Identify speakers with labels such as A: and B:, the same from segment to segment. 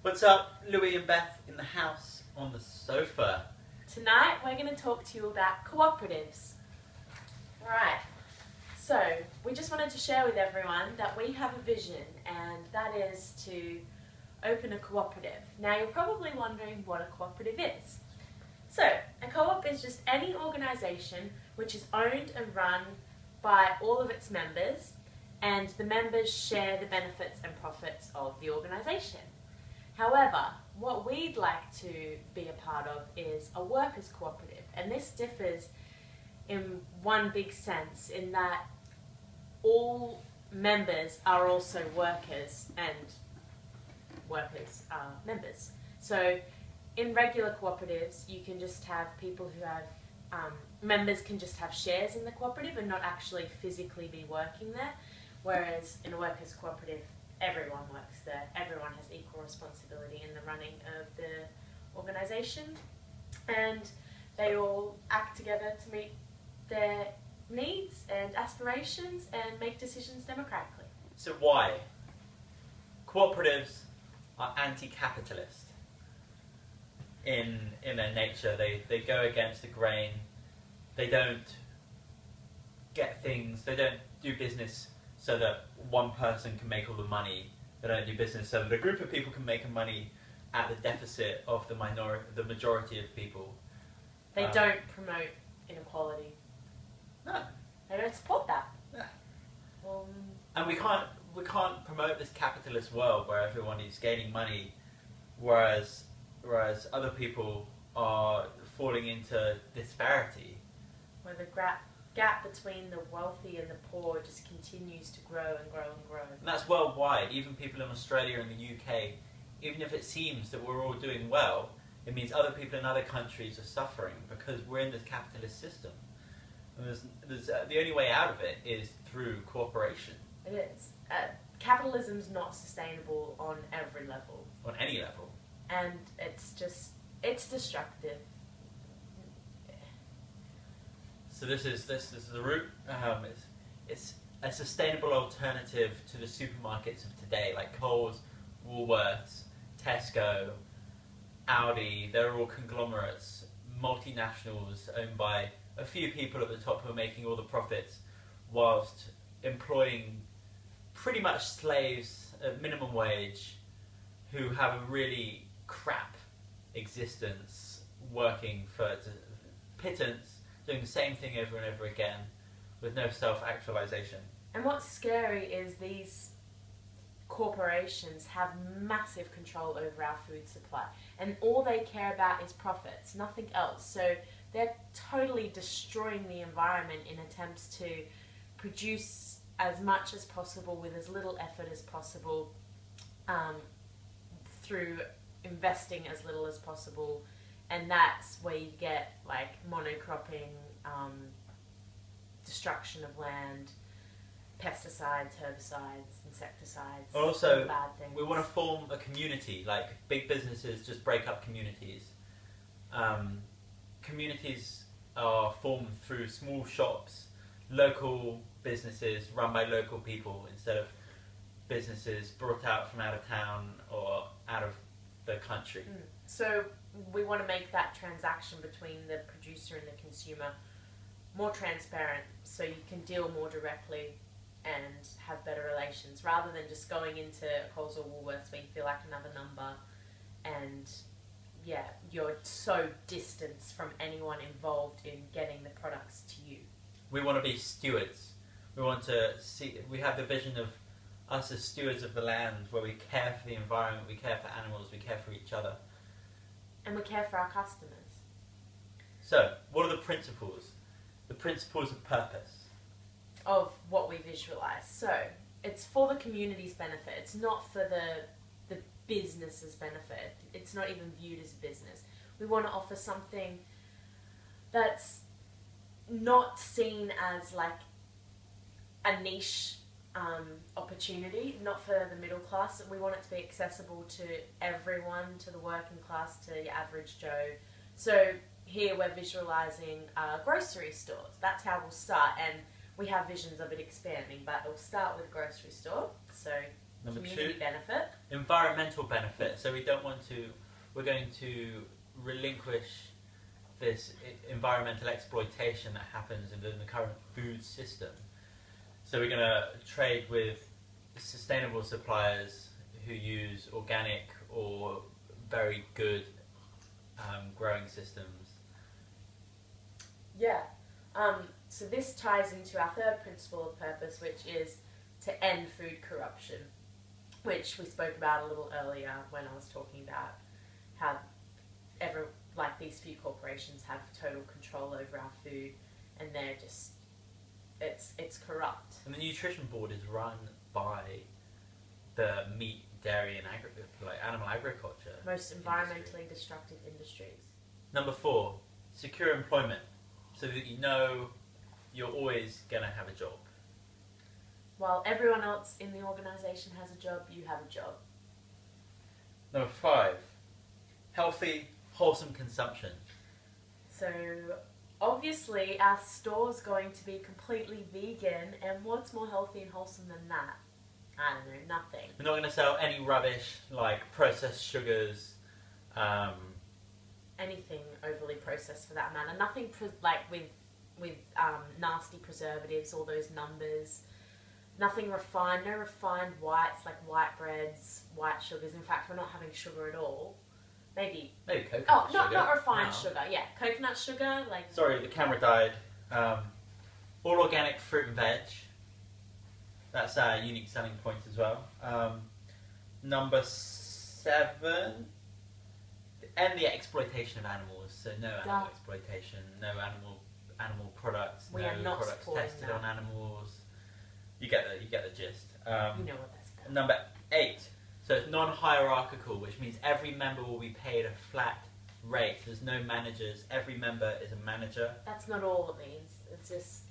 A: What's up, Louis and Beth in the house on the sofa?
B: Tonight we're going to talk to you about cooperatives. Right, so we just wanted to share with everyone that we have a vision, and that is to open a cooperative. Now you're probably wondering what a cooperative is. So, a co-op is just any organisation which is owned and run by all of its members, and the members share the benefits and profits of the organisation. However, what we'd like to be a part of is a workers' cooperative, and this differs in one big sense in that all members are also workers and workers are members. So in regular cooperatives, you can just have people who have, members can just have shares in the cooperative and not actually physically be working there, whereas in a workers' cooperative, everyone works there, everyone has equal responsibility in the running of the organisation, and they all act together to meet their needs and aspirations and make decisions democratically.
A: So why? Cooperatives are anti-capitalist in their nature. They go against the grain. They don't get things, they don't do business so that one person can make all the money. They don't do business so that a group of people can make money at the deficit of the majority of people.
B: They don't promote inequality.
A: No.
B: They don't support that.
A: No. And we can't promote this capitalist world where everyone is gaining money, whereas other people are falling into disparity.
B: Where the gap between the wealthy and the poor just continues to grow and grow and grow.
A: And that's worldwide. Even people in Australia and the UK, even if it seems that we're all doing well, it means other people in other countries are suffering because we're in this capitalist system. And the only way out of it is through cooperation.
B: It is. Capitalism's not sustainable on every level.
A: On any level.
B: And it's destructive.
A: So this is the route. It's a sustainable alternative to the supermarkets of today, like Coles, Woolworths, Tesco, Audi. They're all conglomerates, multinationals owned by a few people at the top who are making all the profits, whilst employing pretty much slaves at minimum wage, who have a really crap existence, working for pittance, doing the same thing over and over again with no self-actualization.
B: And what's scary is these corporations have massive control over our food supply, and all they care about is profits, nothing else. So they're totally destroying the environment in attempts to produce as much as possible with as little effort as possible, through investing as little as possible. And that's where you get like monocropping, destruction of land, pesticides, herbicides, insecticides.
A: Also,
B: bad things.
A: we want to form a community. Like big businesses just break up communities. Communities are formed through small shops, local businesses run by local people instead of businesses brought out from out of town or out of the country.
B: So we want to make that transaction between the producer and the consumer more transparent, so you can deal more directly and have better relations, rather than just going into Coles or Woolworths where you feel like another number, and you're so distanced from anyone involved in getting the products to you.
A: We want to be stewards. We want to see. We have the vision of us as stewards of the land, where we care for the environment, we care for animals, we care for each other.
B: And we care for our customers.
A: So, what are the principles? The principles of purpose.
B: Of what we visualise. So, it's for the community's benefit. It's not for the business's benefit. It's not even viewed as a business. We want to offer something that's not seen as like a niche opportunity, not for the middle class. We want it to be accessible to everyone, to the working class, to your average Joe. So here we're visualising grocery stores. That's how we'll start, and we have visions of it expanding, but it'll start with a grocery store. So
A: Number
B: community
A: 2,
B: benefit.
A: environmental benefit. So we're going to relinquish this environmental exploitation that happens in the current food system. So we're going to trade with sustainable suppliers who use organic or very good growing systems.
B: Yeah. So this ties into our third principle of purpose, which is to end food corruption, which we spoke about a little earlier when I was talking about how these few corporations have total control over our food, and they're just it's corrupt.
A: And the nutrition board is run by the meat, dairy, and animal agriculture.
B: Most environmentally destructive industries.
A: Number 4, secure employment, so that you know you're always going to have a job.
B: While everyone else in the organisation has a job, you have a job.
A: Number 5, healthy, wholesome consumption.
B: So obviously our store's going to be completely vegan, and what's more healthy and wholesome than that? I don't know, nothing.
A: We're not going to sell any rubbish like processed sugars.
B: Anything overly processed for that matter. Nothing with nasty preservatives, all those numbers. Nothing refined, no refined whites like white breads, white sugars. In fact, we're not having sugar at all. Maybe
A: coconut sugar.
B: Not refined sugar. Yeah, coconut sugar.
A: Sorry, the camera died. All organic fruit and veg. That's our unique selling point as well. Number 7, end the exploitation of animals. So no animal exploitation, no animal products,
B: we
A: no
B: are not
A: products tested
B: that.
A: on animals. You get the gist.
B: You know what that's about.
A: Number 8. So it's non-hierarchical, which means every member will be paid a flat rate. There's no managers. Every member is a manager.
B: That's not all it means. It's just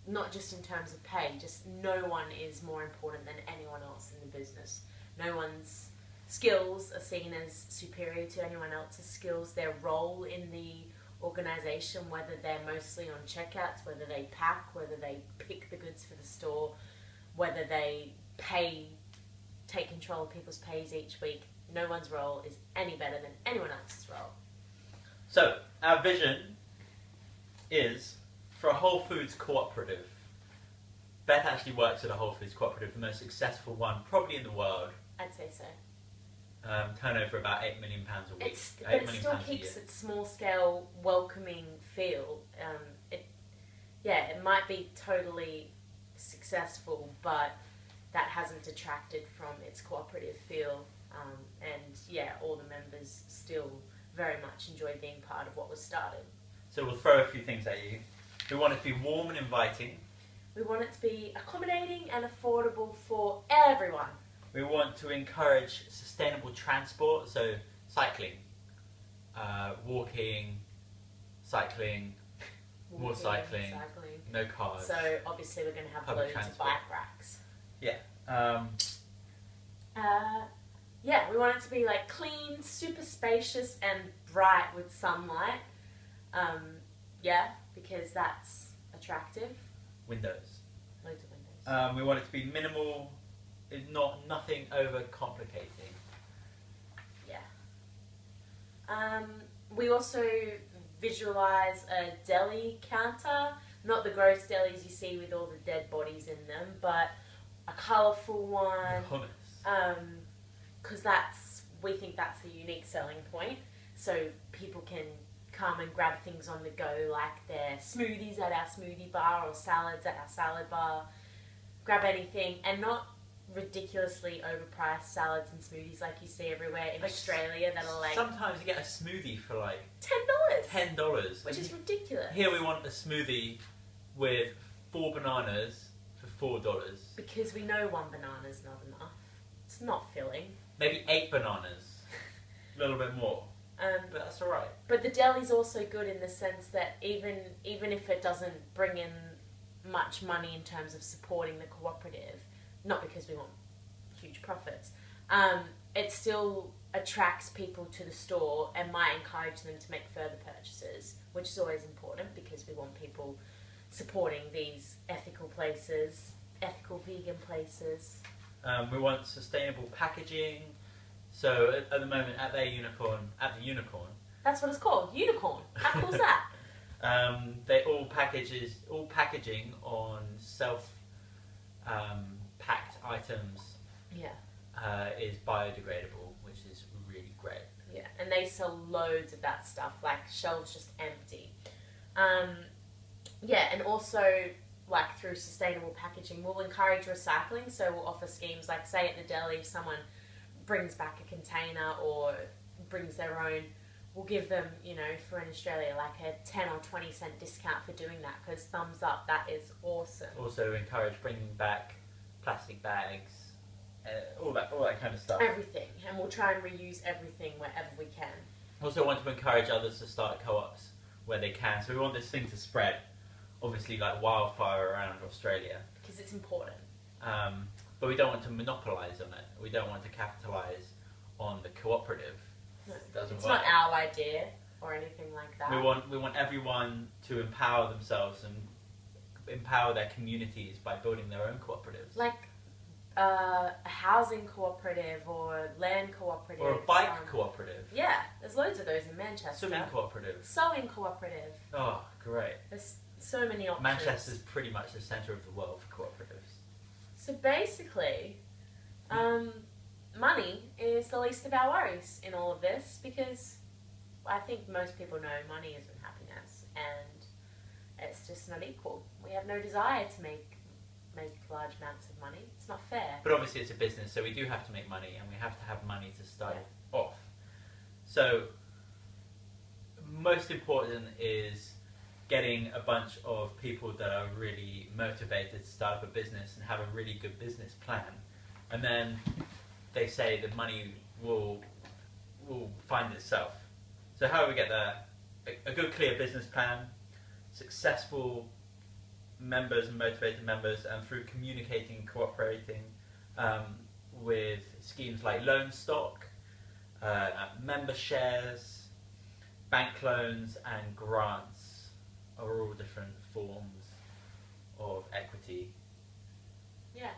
B: not just in terms of pay, just no one is more important than anyone else in the business. No one's skills are seen as superior to anyone else's skills. Their role in the organisation, whether they're mostly on checkouts, whether they pack, whether they pick the goods for the store, whether they take control of people's pays each week, no one's role is any better than anyone else's role.
A: So our vision is for a Whole Foods cooperative. Beth actually works at a Whole Foods cooperative, the most successful one probably in the world.
B: I'd say so.
A: Turnover about £8 million a week.
B: But it still keeps its small scale, welcoming feel. It might be totally successful, but that hasn't detracted from its cooperative feel. All the members still very much enjoy being part of what was started.
A: So we'll throw a few things at you. We want it to be warm and inviting.
B: We want it to be accommodating and affordable for everyone.
A: We want to encourage sustainable transport, so cycling, walking, cycling, more cycling, no cars.
B: So obviously we're going to have
A: Public
B: loads
A: transport.
B: of bike racks.
A: Yeah.
B: We want it to be clean, super spacious and bright with sunlight. Because that's attractive.
A: Windows.
B: Loads of windows.
A: We want it to be minimal, nothing over complicating.
B: Yeah. We also visualise a deli counter, not the gross delis you see with all the dead bodies in them, but a colourful one. Because we think that's the unique selling point. So people can come and grab things on the go, like their smoothies at our smoothie bar or salads at our salad bar. Grab anything, and not ridiculously overpriced salads and smoothies like you see everywhere in Australia that are
A: Sometimes you get a smoothie for
B: $10.
A: $10.
B: Which is ridiculous.
A: Here we want a smoothie with 4 bananas for $4.
B: Because we know one banana is not enough. It's not filling.
A: Maybe 8 bananas. A little bit more. But that's alright.
B: But the deli's also good in the sense that even if it doesn't bring in much money in terms of supporting the cooperative, not because we want huge profits, it still attracts people to the store and might encourage them to make further purchases, which is always important because we want people supporting these ethical places, ethical vegan places.
A: We want sustainable packaging. So at the moment, at the Unicorn,
B: That's what it's called, Unicorn. How cool is that?
A: they all packaging on packed items.
B: Yeah.
A: Is biodegradable, which is really great.
B: Yeah, and they sell loads of that stuff, like shelves just empty. Yeah, and also like through sustainable packaging, we'll encourage recycling. So we'll offer schemes like, say at the deli, if someone brings back a container or brings their own, we'll give them, you know, for in Australia, like a 10 or 20 cent discount for doing that, because thumbs up, that is awesome.
A: Also encourage bringing back plastic bags, all that kind of stuff.
B: Everything, and we'll try and reuse everything wherever we can.
A: Also want to encourage others to start co-ops where they can. So we want this thing to spread, obviously like wildfire around Australia.
B: Because it's important.
A: But we don't want to monopolise on it. We don't want to capitalise on the cooperative.
B: No,
A: It's
B: not our idea or anything like that.
A: We want everyone to empower themselves and empower their communities by building their own cooperatives.
B: Like a housing cooperative or land cooperative.
A: Or a bike cooperative.
B: Yeah, there's loads of those in Manchester.
A: Swimming cooperative.
B: Sewing cooperative.
A: Oh, great.
B: There's so many options.
A: Manchester's pretty much the centre of the world for cooperatives.
B: So basically, money is the least of our worries in all of this, because I think most people know money isn't happiness, and it's just not equal. We have no desire to make large amounts of money. It's not fair.
A: But obviously it's a business, so we do have to make money, and we have to have money to start off. So most important is getting a bunch of people that are really motivated to start up a business and have a really good business plan. And then they say the money will find itself. So how do we get there? A good, clear business plan, successful members and motivated members, and through communicating, cooperating with schemes like loan stock, member shares, bank loans and grants are all different forms of equity.
B: Yeah.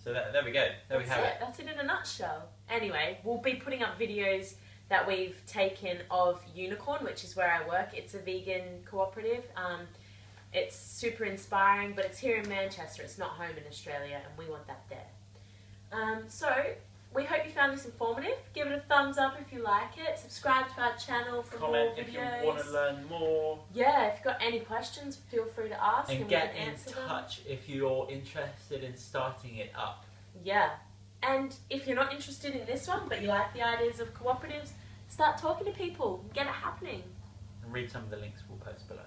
A: So there we go. There we have it.
B: That's it in a nutshell. Anyway, we'll be putting up videos that we've taken of Unicorn, which is where I work. It's a vegan cooperative. It's super inspiring, but it's here in Manchester. It's not home in Australia, and we want that there. So we hope you found this informative. Give it a thumbs up if you like it. Subscribe to our channel for more videos.
A: Comment if you want to learn more.
B: Yeah, if you've got any questions, feel free to ask, and we
A: get
B: can answer them.
A: in touch if you're interested in starting it up.
B: Yeah. And if you're not interested in this one, but you like the ideas of cooperatives, start talking to people and get it happening.
A: And read some of the links we'll post below.